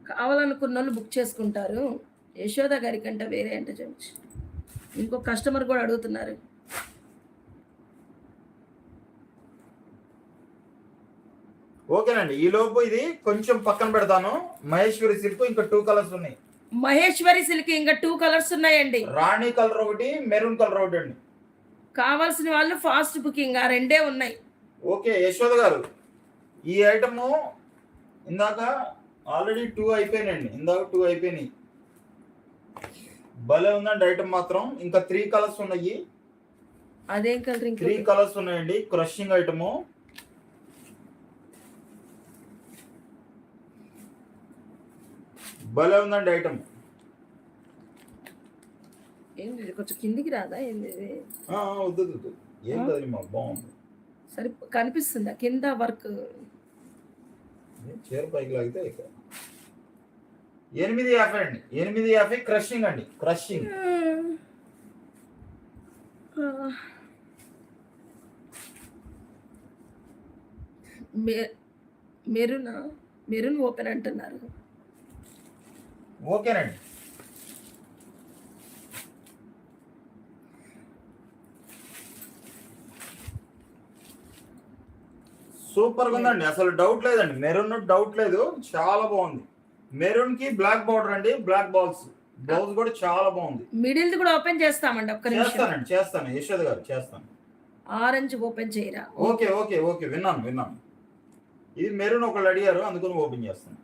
కావాలనుకున్న వాళ్ళు బుక్ చేసుకుంటారు. యశోద గారి కంటే వేరే అంటే చెప్పొచ్చు. ఇంకో కస్టమర్ కూడా అడుగుతున్నారు. ఓకేనండి. ఈ లోపు ఇది కొంచెం పక్కన పెడతాను. మహేశ్వరి సిల్క్ ఇంకా 2 కలర్స్ ఉన్నాయి. మహేశ్వరి సిల్క్ ఇంకా 2 కలర్స్ ఉన్నాయండి. రాణి కలర్ ఒకటి, మెరూన్ కలర్ ఒకటి అండి. కావాల్సిన వాళ్ళు ఫాస్ట్ బుకింగ్ ఆ రెండే ఉన్నాయి. ఓకే యశోద గారు, ఈ ఐటమ్ ఇందాక ఆల్రెడీ 2 అయిపోయినాయండి. ఇందాక 2 అయిపోయినాయి. భలే ఉందండి ఐటమ్ మాత్రం. ఇంకా 3 కలర్స్ ఉన్నాయి. అదేం కలర్? 3 కలర్స్ ఉన్నాయండి. Crushing item. భలే ఉందండి ఐటమ్. ఏంది కొంచెం కిందికి రాదా ఏంది? వద్దు ఏం కాదు మా బాగుంది. సరే కనిపిస్తుందా కింద వర్క్? చీర పైకి లాగితే 850 అండి. 850 క్రషింగ్ అండి. క్రషింగ్ మెరూన్ ఓపెన్ అంటున్నారు. ఓకేనండి. సూపర్ గా ఉందండి. అసలు డౌట్ లేదండి. మెరూన్ డౌట్ లేదు. చాలా బాగుంది. మెరూన్ కి బ్లాక్ బార్డర్ అండి. Black balls. బ్లౌజ్ కూడా చాలా బాగుంది. మిడిల్ ది కూడా ఓపెన్ చేస్తామండి. ఒక్క నిమిషం చేస్తాను యశోద గారు చేస్తాను. ఆరెంజ్ ఓపెన్ చేయరా? ఓకే విన్నాను. ఇది మెరూన్ ఒకళ్ళు అడిగారు, అందుకని ఓపెన్ చేస్తాను.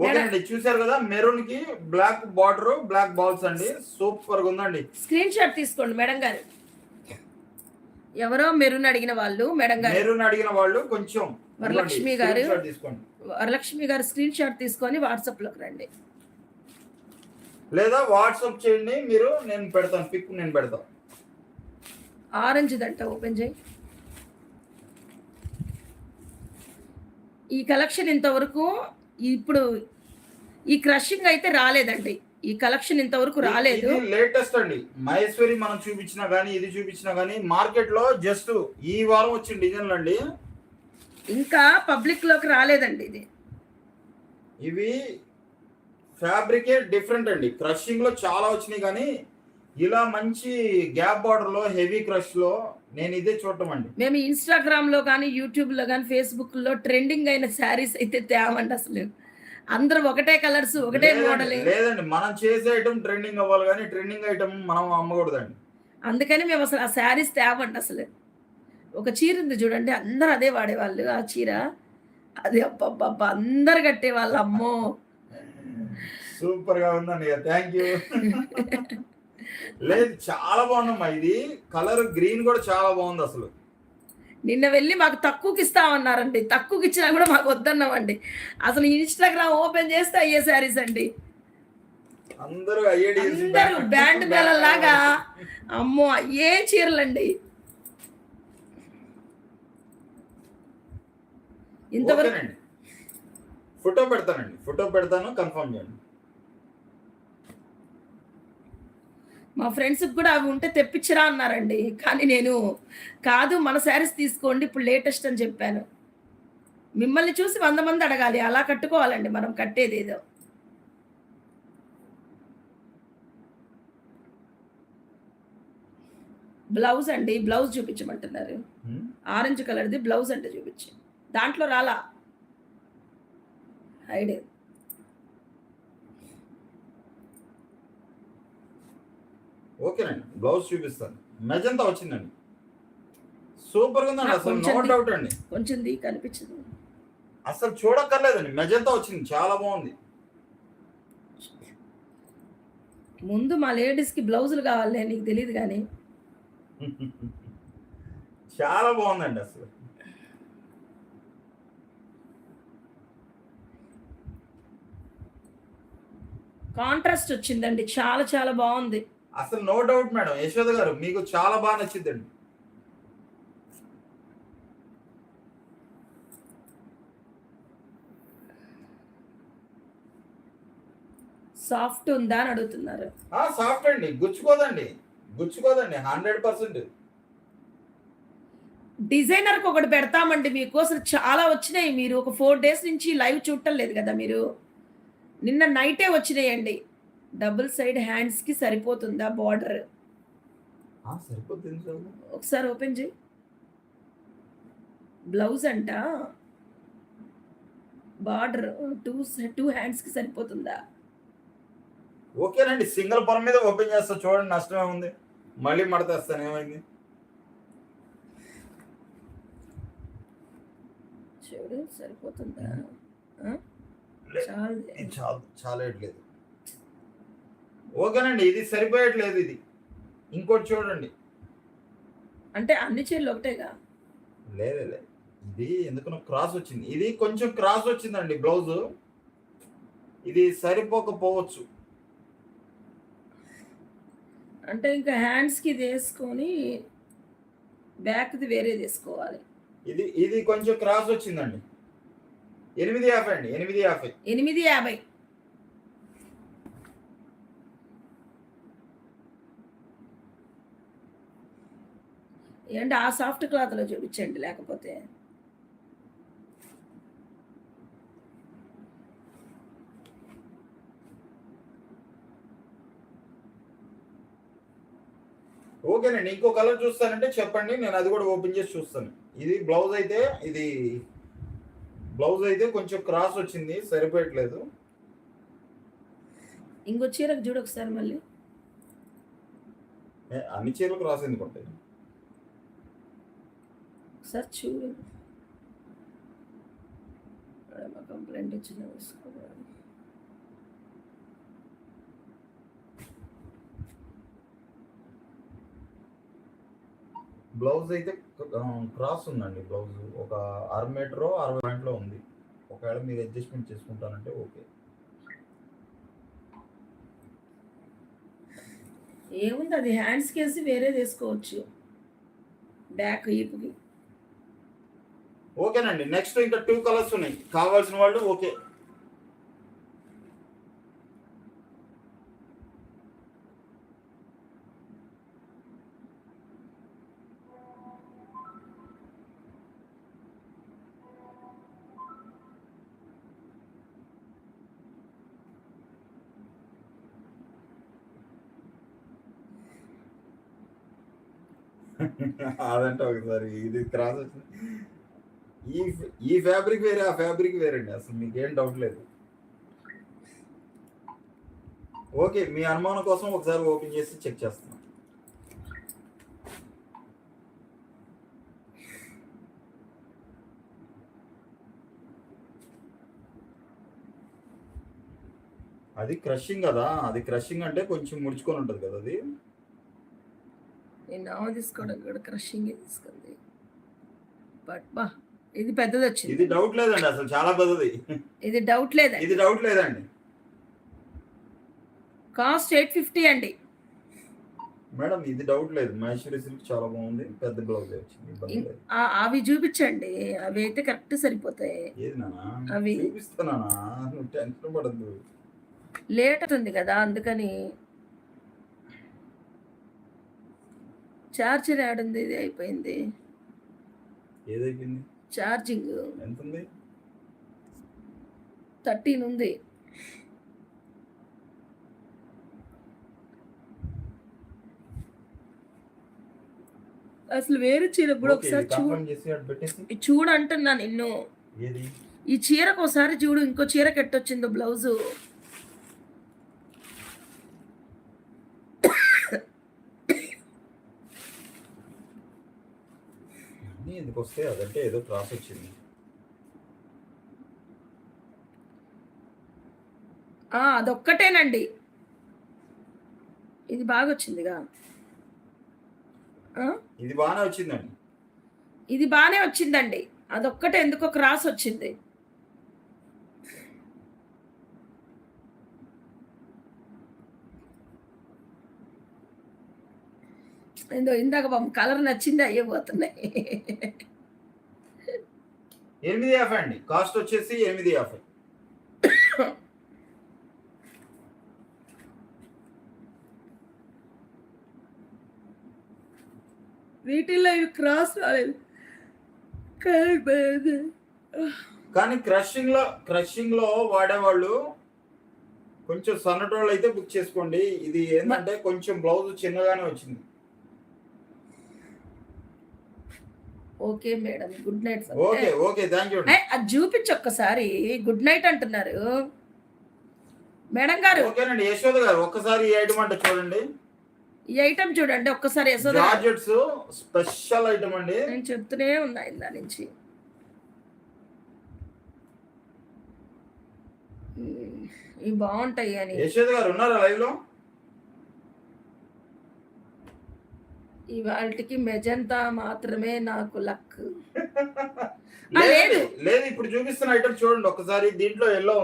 ఓకేనండి. చూసారు కదా, మెరూన్ కి బ్లాక్ బార్డర్, బ్లాక్ బాల్స్ అండి. సూపర్ గా ఉందండి. స్క్రీన్ షాట్ తీసుకోండి మేడం గారు. ఎవరో మెరూన్ అడిగిన వాళ్ళు కొంచెం వరలక్ష్మి గారు స్క్రీన్ షాట్ తీసుకొని వాట్సాప్ లోకి రండి, లేదా వాట్సాప్ చేయండి మీరు. నేను పెడతాను పిక్. నేను పెడతాను. ఆరెంజ్ దంట ఓపెన్ చేయి. ఈ కలెక్షన్ ఇంతవరకు ఇప్పుడు ఈ క్రషింగ్ అయితే రాలేదండి. ఈ కలెక్షన్ ఇంతవరకు రాలేదు. లేటెస్ట్ అండి. మహేశ్వరి మనం చూపించినా గానీ, ఇది చూపించినా గానీ మార్కెట్ లో జస్ట్ ఈ వారం వచ్చిన డిజైన్లు అండి. ఇంకా పబ్లిక్ లోకి రాలేదండి. ఇవి ఫ్యాబ్రికే డిఫరెంట్ అండి. క్రషింగ్ లో చాలా వచ్చినాయి కానీ ఇలా మంచి గ్యాప్ బార్డర్ లో హెవీ క్రష్ లో నేను ఇదే చూడటం అండి. మేము ఇన్స్టాగ్రామ్ లో కానీ, యూట్యూబ్ లో కానీ, ఫేస్బుక్ లో ట్రెండింగ్ అయిన శారీస్ అయితే తేవండి. అసలు అందరూ ఒకటే కలర్స్, ఒకటే మోడల్. లేదండి, మనం చేసే ఐటమ్ ట్రెండింగ్ అవ్వాలి కానీ ట్రెండింగ్ ఐటమ్ మనం అమ్మకూడదండి. అందుకని మేము అసలు ఆ శారీస్ తేవండి. అసలు ఒక చీర ఉంది చూడండి, అందరూ అదే వాడేవాళ్ళు. ఆ చీర అది అబ్బబ్బబ్బా అందరు కట్టేవాళ్ళు. అమ్మో సూపర్ గా ఉందండి. Thank you. లేదు చాలా బాగుందమ్మా. ఇది కలర్ గ్రీన్ కూడా చాలా బాగుంది. అసలు నిన్న వెళ్ళి మాకు తక్కువకి ఇస్తామన్నారండి. తక్కువకి ఇచ్చినా కూడా మాకు వద్దన్నామండి. అసలు ఇన్స్టాగ్రామ్ ఓపెన్ చేస్తే అయ్యే శారీస్ అండి. అందరూ బ్యాండ్ మేళలాగా అమ్మో అయ్యే చీరలండి. ఇంతవరకు ఫోటో పెడతాను కన్ఫర్మ్ చేయండి. మా ఫ్రెండ్స్కి కూడా అవి ఉంటే తెప్పించరా అన్నారండి. కానీ నేను కాదు, మన శారీస్ తీసుకోండి ఇప్పుడు లేటెస్ట్ అని చెప్పాను. మిమ్మల్ని చూసి 100 మంది అడగాలి. అలా కట్టుకోవాలండి మనం కట్టేది ఏదో. బ్లౌజ్ అండి, బ్లౌజ్ చూపించమంటున్నారు. ఆరెంజ్ కలర్ది బ్లౌజ్ అంటే చూపించి దాంట్లో రాలా ఐడియా. ఓకేనండి, బ్లౌజ్ చూపిస్తాను. మెజంతా వచ్చిందండి. సూపర్ గా ఉందండి. అసలు నో డౌట్ అండి. కొంచెం కనిపించదు, అసలు చూడక్కర్లేదండి. మెజంతా వచ్చింది, చాలా బాగుంది. ముందు మా లేడీస్ కి బ్లౌజులు కావాలి, నీకు తెలియదు కానీ చాలా బాగుందండి. అసలు కాంట్రాస్ట్ వచ్చిందండి. చాలా చాలా బాగుంది. అసలు నో డౌట్ మేడం. యశోద గారు మీకు చాలా బాగా నచ్చిందండి. సాఫ్ట్ ఉందా అని అడుగుతున్నారు. సాఫ్ట్ అండి, గుచ్చుకోదండి 100%. డిజైనర్‌కి ఒకటి పెడతామండి మీకు. అసలు చాలా వచ్చినాయి. మీరు ఒక 4 డేస్ నుంచి లైవ్ చూడటం లేదు గదా మీరు. నిన్న నైటే వచ్చినాయండి. డబుల్ సైడ్ హ్యాండ్స్‌కి సరిపోతుందా బార్డర్? సరిపోద్ది ఎందుకు? ఒకసారి ఓపెన్ చెయి. బ్లౌజ్ అంట బార్డర్ 2 హ్యాండ్స్‌కి సరిపోతుందా? ఓకేనండి. సింగిల్ పొర మీద ఓపెన్ చేస్తా చూడండి, నష్టమేముంది? మళ్ళీ మడతేస్తాను, ఏమైంది? చూడు సరిపోతుందా? ఆ! లేదు. చాలులే. ఇది చాలేయట్లేదు. ఓకేనండి. ఇది సరిపోయట్లేదు ఇది. ఇంకోటి చూడండి. అంటే అన్ని చీరలు ఒకటేగా? లేదు. ఇది ఎందుకనో క్రాస్ వచ్చింది. ఇది కొంచెం క్రాస్ వచ్చిందండి బ్లౌజు. ఇది సరిపోకపోవచ్చు. అంటే ఇంకా హ్యాండ్స్‌కి ఇదేసుకొని బ్యాక్‌ది వేరేదేసుకోవాలి. ఇది కొంచెం క్రాస్ వచ్చిందండి. 850 అండి. 850. 850. ఏంటి ఆ సాఫ్ట్ క్లాత్‌లో చూపించండి లేకపోతే. ఓకేనండి. ఇంకో కలర్ చూస్తానంటే చెప్పండి. నేను అది కూడా ఓపెన్ చేసి చూస్తాను. ఇది బ్లౌజ్ అయితే కొంచెం క్రాస్ వచ్చింది. సరిపోయట్లేదు. ఇంకో చీరకు చూడు ఒకసారి మళ్ళీ. అన్ని చీరలు క్రాస్ ఎందుకుంటాయి? ఒకసారి చూడు. కంప్లైంట్ ఇచ్చిన వేసుకోవాలి. బ్లౌజ్ అయితే క్రాస్ ఉందండి. బ్లౌజ్ ఒక 6 మీటరో 60 పాయింట్లో ఉంది. ఒకవేళ మీరు అడ్జస్ట్మెంట్ చేసుకుంటానంటే ఓకే. ఏముంది అది హ్యాండ్స్‌కి వేసి వేరేది వేసుకోవచ్చు. బ్యాక్ ఈపుకి. ఓకేనండి. నెక్స్ట్ ఇంకా 2 కలర్స్ ఉన్నాయి. కావాల్సిన వాళ్ళు ఓకే. అదంటే ఒకసారి ఇది క్రాస్ వచ్చింది. ఈ ఫ్యాబ్రిక్ వేరే, ఆ ఫ్యాబ్రిక్ వేరండి. అసలు మీకేం డౌట్ లేదు. ఓకే, మీ అనుమానం కోసం ఒకసారి ఓపెన్ చేసి చెక్ చేస్తున్నాం. అది క్రషింగ్ కదా. అది క్రషింగ్ అంటే కొంచెం ముడుచుకొని ఉంటుంది కదా అది. నేను నావ తీసుకోవడం కూడా క్రషింగ్ తీసుకుంది. బట్ బా ఇది పెద్దది వచ్చింది. ఇది డౌట్ లేదండి, అసలు చాలా పెద్దది. ఇది డౌట్ లేదండి. ఇది డౌట్ లేదండి. కాస్ట్ 850 అండి. మేడం ఇది డౌట్ లేదు. మహేశ్వరి సిల్క్ చాలా బాగుంది. పెద్ద బ్లౌజ్ వచ్చింది, ఇబ్బంది లేదు. అవి చూపించండి. అవి అయితే కరెక్ట్ సరిపోతాయి. ఏది నానా? అవి చూపిస్తున్నానా? నువ్వు టెన్షన్ పడద్దు. లేట్ అవుతుంది కదా అందుకని. చార్జర్ యాడుంది? ఇది అయిపోయింది. ఏదైపోయింది? ఛార్జింగ్ ఎంత ఉంది? 13 ఉంది. అసలు వేరే చీర కూడా ఒకసారి చూడు అంటున్నా నిన్ను. ఏది? ఈ చీరకు ఒకసారి చూడు. ఇంకో చీర కెట్టొచ్చిందో బ్లౌజు. ఎందుకు వస్తే అదంటే ఏదో క్రాస్ వచ్చింది. అదొక్కటేనండి. ఇది బాగా వచ్చిందిగా. ఇది బాగానే వచ్చిందండి. ఇది బాగానే వచ్చిందండి. అదొక్కటే ఎందుకో క్రాస్ వచ్చింది. ఇందాక బాబు కలర్ నచ్చింది అయ్యబోతున్నాయి. 850 అండి. కాస్ట్ వచ్చేసి 850. వీటిల్లో ఇవి క్రాస్ రాలేదు. కానీ క్రషింగ్ లో వాడేవాళ్ళు కొంచెం సన్నటోళ్ళు అయితే బుక్ చేసుకోండి. ఇది ఏంటంటే కొంచెం బ్లౌజ్ చిన్నగానే వచ్చింది. Okay madam, good night. Okay okay, thank you. అది చూపించి ఒక్కసారి గుడ్ నైట్ అంటున్నారు మేడం గారు. ఓకేనండి యశోద గారు, ఒక్కసారి ఈ ఐటమ్ అంటే చూడండి. ఈ ఐటమ్ చూడండి ఒక్కసారి యశోద గారు. జార్జెట్స్ స్పెషల్ ఐటమ్ అండి. నేను చెప్తూనే ఉన్నా ఇందా నుంచి. ఇవి బాగుంటాయి అని. యశోద గారు ఉన్నారా లైవ్ లో? ఇవాళకి మెజంతా మాత్రమే నాకు లక్. లేదు లేదు, ఇప్పుడు చూపిస్తున్న ఐటమ్ చూడండి ఒకసారి. దీంట్లో ఎల్లో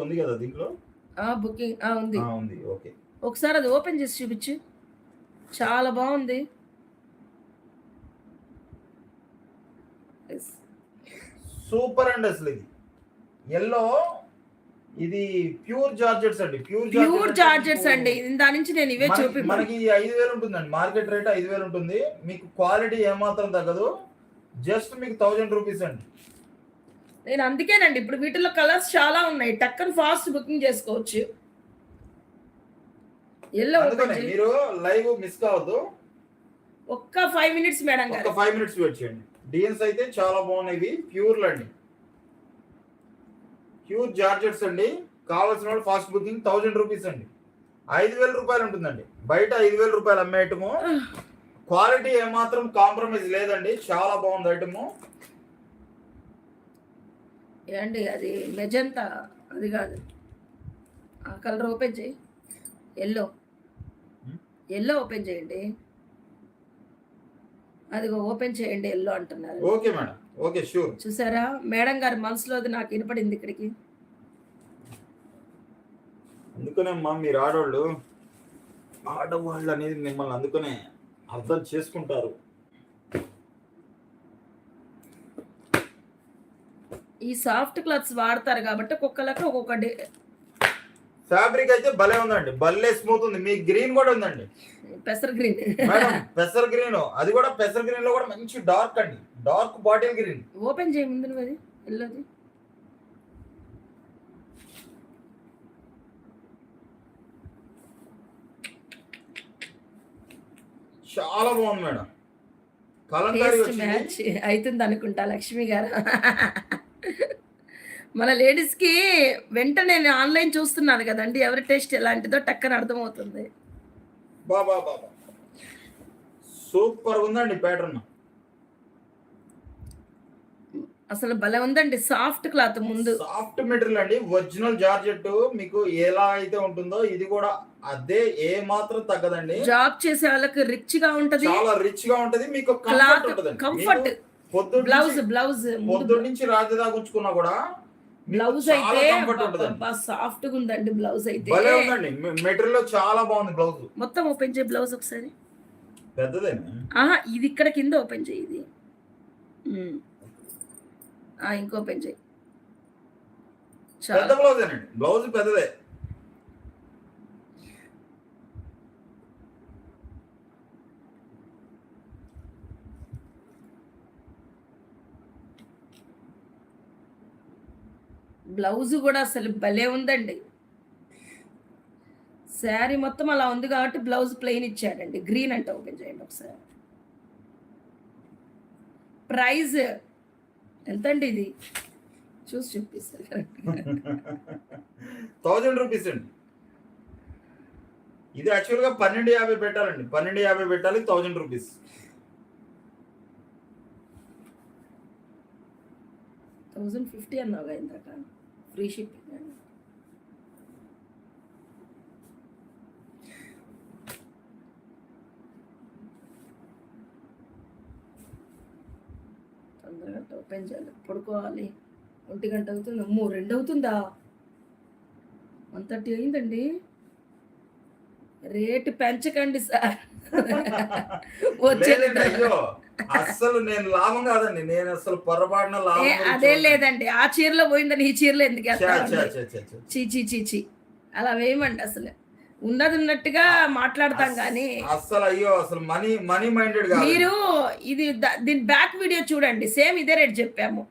ఉంది కదా దీంట్లో. బుకింగ్ ఉంది ఉంది. ఓకే, ఒకసారి అది ఓపెన్ చేసి చూపించు. చాలా బాగుంది. సూపర్ అండి. అసలు ఇది ఎల్లో, ఇది ప్యూర్ జార్జెట్స్ అండి. ప్యూర్ జార్జెట్స్ అండి. దాని నుంచి నేను ఇవే చూపి. మనకి 5,000 ఉంటుందండి, మార్కెట్ రేట్ 5,000 ఉంటుంది. మీకు క్వాలిటీ ఏమాత్రం తగ్గదు. జస్ట్ మీకు 1000 రూపీస్ అండి. నేను అందుకేనండి ఇప్పుడు వీటిలో కలర్స్ చాలా ఉన్నాయి, టక్కన ఫాస్ట్ బుకింగ్ చేసుకోవచ్చు. ఎల్లో మీరు లైవ్ మిస్ కావద్దు. ఒక్క 5 minutes మేడం గారు, ఒక 5 minutes వెయిట్ చేయండి. డిజైన్స్ అయితే చాలా బాగున్నాయి. ప్యూర్లు అండి, ప్యూర్ జార్జెట్స్ అండి. కావాల్సిన వాళ్ళు ఫాస్ట్ బుకింగ్ 1000 రూపీస్ అండి. 5,000 రూపాయలు ఉంటుందండి. బయట 5,000 రూపాయలు అమ్మే ఐటము. క్వాలిటీ ఏమాత్రం కాంప్రమైజ్ లేదండి. చాలా బాగుంది ఐటము. ఏండి అది మెజంతా, అది కాదు, ఆ కలర్ ఓపెన్ చేయి. ఎల్లో ఓపెన్ చేయండి. అది ఓపెన్ చేయండి, ఎల్లో అంటున్నారు. Okay madam, okay sure. చూసారా మేడం గారి మనసులో అది నాకు వినపడింది ఇక్కడికి. అందుకనే అమ్మా, మీరు ఆడవాళ్ళు అనేది మిమ్మల్ని అందుకనే అర్థం చేసుకుంటారు. ఈ సాఫ్ట్ క్లాత్స్ వాడతారు కాబట్టి ఒక్కొక్కరికి ఒక్కొక్క ఫ్యాబ్రిక్ అయితే భలే ఉందండి, భలే స్మూత్ ఉంది. మీ గ్రీన్ కూడా ఉందండి, పెసర్ గ్రీన్ మేడం. పెసర్ గ్రీన్, అది కూడా పెసర్ గ్రీన్ లో కూడా మంచి డార్క్ అండి, డార్క్ బాటిల్ గ్రీన్. ఓపెన్ చేయ ముందు నువ్వు అది ఎల్లోది. చాలా బాగుంది మేడం. కలంకారీ మ్యాచ్ అవుతుంది అనుకుంటా లక్ష్మి గారు. మన లేడీస్ కి వెంటనే నేను ఆన్లైన్ చూస్తున్నాను కదండి, ఎవరి టేస్ట్ ఎలాంటిదో టక్కన అర్థమవుతుంది. బాబా సూపర్ ఉందండి ప్యాటర్న్. అసలు భలే ఉందండి. సాఫ్ట్ క్లాత్, ముందు సాఫ్ట్ మెటీరియల్ అండి, ఒరిజినల్ జార్జెట్. మీకు ఎలా అయితే ఉంటుందో ఇది కూడా అదే, ఏ మాత్రం తగ్గదండి. జాబ్ చేసే వాళ్ళకి రిచ్ గా ఉంటది, చాలా రిచ్ గా ఉంటది. మీకు కంఫర్ట్. బ్లౌజ్ పొద్దున్న నుంచి రాత్రి దాకా ఉంచుకున్నా కూడా బ్లౌజ్ అయితే సాఫ్ట్ గా ఉందండి. బ్లౌజ్ అయితే భలే ఉందండి, మెటీరియల్ చాలా బాగుంది. బ్లౌజ్ మొత్తం ఓపెన్ చేయి. బ్లౌజ్ ఒకసారి పెద్దదేనా? ఇది ఇక్కడ కింద ఓపెన్ చేయి. ఇది ఇంకో ఓపెన్ చేయి. పెద్ద బ్లౌజ్ అండి, బ్లౌజ్ పెద్దదే. బ్లౌజ్ కూడా అసలు భలే ఉందండి. శారీ మొత్తం అలా ఉంది కాబట్టి బ్లౌజ్ ప్లెయిన్ ఇచ్చాడండి. గ్రీన్ అంటే ఓపెన్ చేయండి ఒకసారి. ప్రైజ్ ఎంతండి ఇది చూసి చూపిస్తారు. 1000 రూపీస్ అండి. ఇది యాక్చువల్గా 1250 పెట్టాలండి. 1250 పెట్టాలి, 1000 రూపీస్. 1050 అన్నావుగా ఇందాక, ఫ్రీ షిప్పింగ్. తొందరగా ఓపెన్ చేయాలి, పడుకోవాలి. 1 గంట అవుతుంది. 2 అవుతుందా? 1:30 అయిందండి. రేటు పెంచకండి సార్. అసలు నేను లాభం కాదండి, నేను అసలు పొరపాటున లాభం. అదే లేదండి, ఆ చీరలో పోయిందని ఈ చీరలో ఎందుకు చీ అలా వేయమండి. అసలు ఉన్నది ఉన్నట్టుగా మాట్లాడతాం గానీ, అస్సలు అయ్యో అసలు మనీ మనీ మైండెడ్ కాదు. మీరు ఇది దీని బ్యాక్ వీడియో చూడండి. సేమ్ ఇదే రేట్ చెప్పాము.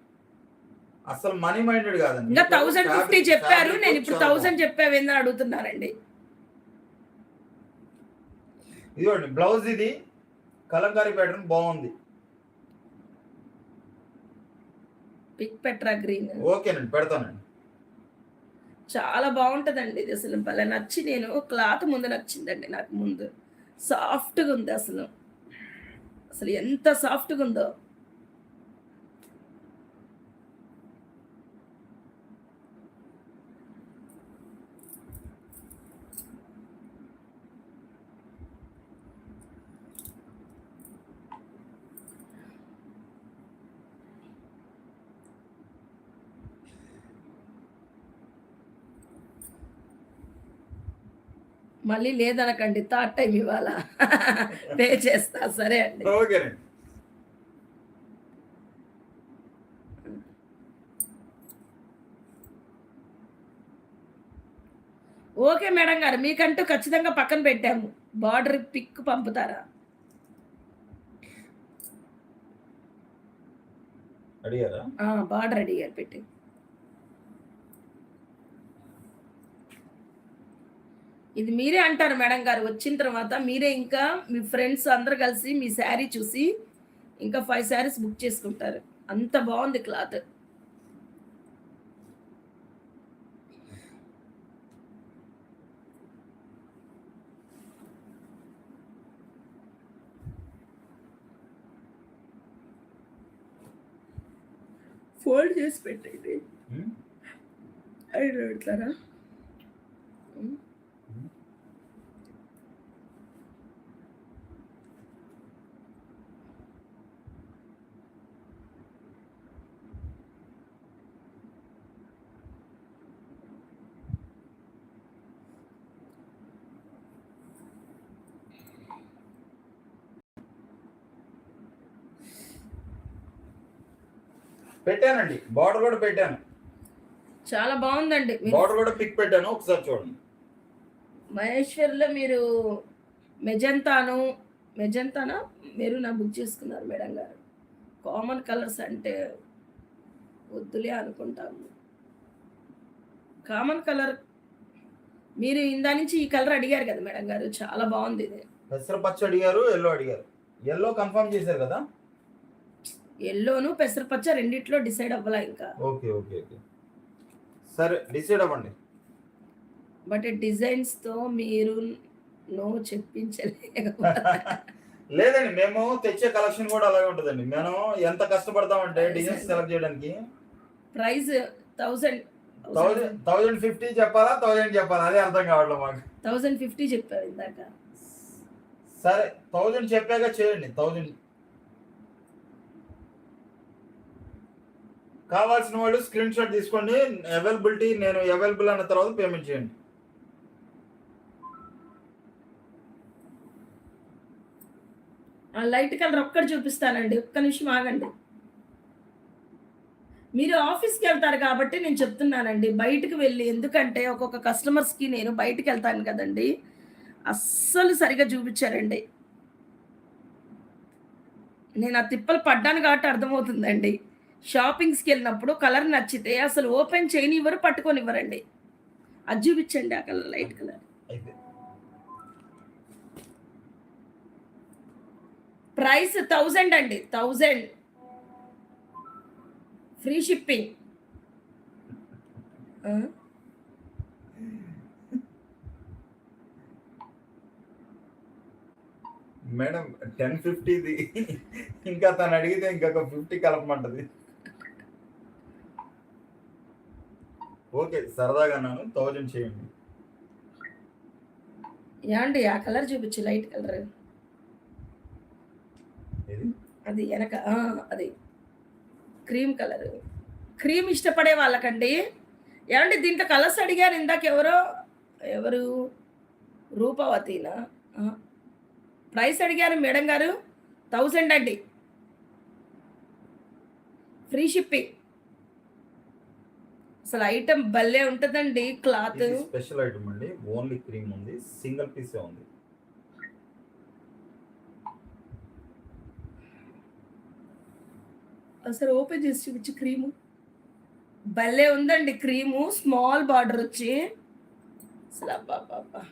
అసలు మనీ మైండెడ్ కాదండి. ఇంకా మీకు 1050 చెప్పారు. ఫ్యాబ్రిక్ నేను ఇప్పుడు చాలా 1000 బాగుంది. చెప్పావేందని అడుగుతున్నారండి. ఇదిగోండి బ్లౌజ్ ఇది కలంకారీ ప్యాటర్న్ బాగుంది. పిక్ పెట్రా గ్రీన్. ఓకేనండి, పెడతానండి. చాలా బాగుంటదండి ఇది. అసలు భలే నచ్చి నేను క్లాత్ ముందు నచ్చిందండి నాకు ముందు. సాఫ్ట్‌గా ఉంది అసలు. అసలు ఎంత సాఫ్ట్‌గా ఉందో. మళ్ళీ లేదనకండి. థర్డ్ టైమ్ ఇవాళ పే చేస్తా. సరే అండి. ఓకేనండి. ఓకే మేడం గారు. మీకంటూ ఖచ్చితంగా పక్కన పెట్టాము. బార్డర్ పిక్ పంపుతారా? అడిగారా? బార్డర్ అడిగారు పెట్టి. ఇది మీరే అంటారు మేడం గారు. వచ్చిన తర్వాత మీరే ఇంకా మీ ఫ్రెండ్స్ అందరూ కలిసి మీ శారీ చూసి ఇంకా 5 శారీస్ బుక్ చేసుకుంటారు. అంత బాగుంది క్లాత్. ఫోల్డ్ చేసి పెట్టండి. ఉమ్, అది పెడతారా? ఉమ్. పెట్టానండి. బార్డర్ కూడా పెట్టాను. చాలా బాగుందండి. బార్డర్ కూడా పిక్ పెట్టాను, ఒకసారి చూడండి. మహేశ్వర్లో మీరు మెజంతానా మెరూనా బుక్ చేసుకున్నారు మేడం గారు. కామన్ కలర్స్ అంటే వద్దులే అనుకుంటాము. కామన్ కలర్ మీరు ఇందా నుంచి ఈ కలర్ అడిగారు కదా మేడం గారు. చాలా బాగుంది ఇది. పెసర పచ్చ అడిగారు, ఎల్లో అడిగారు. ఎల్లో కన్ఫర్మ్ చేశారు కదా? ఎల్లోను పెసరపచ్చ రెండిట్లో డిసైడ్ అవ్వాలా ఇంకా. ఓకే ఓకే ఓకే, సరే డిసైడ్ అవ్వండి. బట్ డిజైన్స్తో మీరు నో చెప్పించలేక లేదండి, మేము తెచ్చే కలెక్షన్ కూడా అలాగే ఉంటుందండి. మనం ఎంత కష్టపడతామంటే డిజైన్స్ సెలెక్ట్ చేయడానికి. ప్రైస్ 1000 1050 చెప్పాలా 1000 చెప్పాలా అదే అర్థం కావట్లేదు మాకు. 1050 చెప్పారు ఇందాక. సరే 1000 చెప్పాక చేయండి. 1000 కావాల్సిన వాళ్ళు స్క్రీన్ షాట్ తీసుకోండి. అవైలబిలిటీ నేను అవైలబుల్ అన్న తర్వాత పేమెంట్ చేయండి. ఆ లైట్ కలర్ ఒక్కటి చూపిస్తానండి. ఒక్క నిమిషం ఆగండి. మీరు ఆఫీస్కి వెళ్తారు కాబట్టి నేను చెప్తున్నానండి. బయటకు వెళ్ళి, ఎందుకంటే ఒక్కొక్క కస్టమర్స్కి నేను బయటకు వెళ్తాను కదండి, అస్సలు సరిగా చూపించారండి. నేను ఆ తిప్పలు పడ్డాను కాబట్టి అర్థమవుతుందండి. షాపింగ్స్కి వెళ్ళినప్పుడు కలర్ నచ్చితే అసలు ఓపెన్ చేయనివ్వరు, పట్టుకొనివ్వరండి. అది చూపించండి ఆ కలర్, లైట్ కలర్. అయితే ప్రైస్ 1000 అండి. 1000 ఫ్రీ షిప్పింగ్. మేడం 1050ది ఇంకా తను అడిగితే ఇంకొక 50 కలపమంటది. ఓకే సరదాగా అన్నాను, 1000 చేయండి. ఏమండి ఆ కలర్ చూపించు, లైట్ కలర్. ఏది? అది వెనక అది క్రీమ్ కలర్. క్రీమ్ ఇష్టపడే వాళ్ళకండి. ఏమండి దీంట్లో కలర్స్ అడిగారు ఇందాక ఎవరు రూపవతినా? ప్రైస్ అడిగారు మేడం గారు. 1000 అండి, ఫ్రీ షిప్పింగ్. అసలు ఐటెం భలే ఉంటదండి క్లాత్. ఇది స్పెషల్ ఐటమ్ అండి. ఓన్లీ క్రీమ్ ఉంది. సింగిల్ పీసే ఉంది. అసలు ఓపెన్ చేసి చూపించు క్రీము. భలే ఉందండి క్రీము. స్మాల్ బార్డర్ వచ్చి అసలు అబ్బబ్బబ్బా!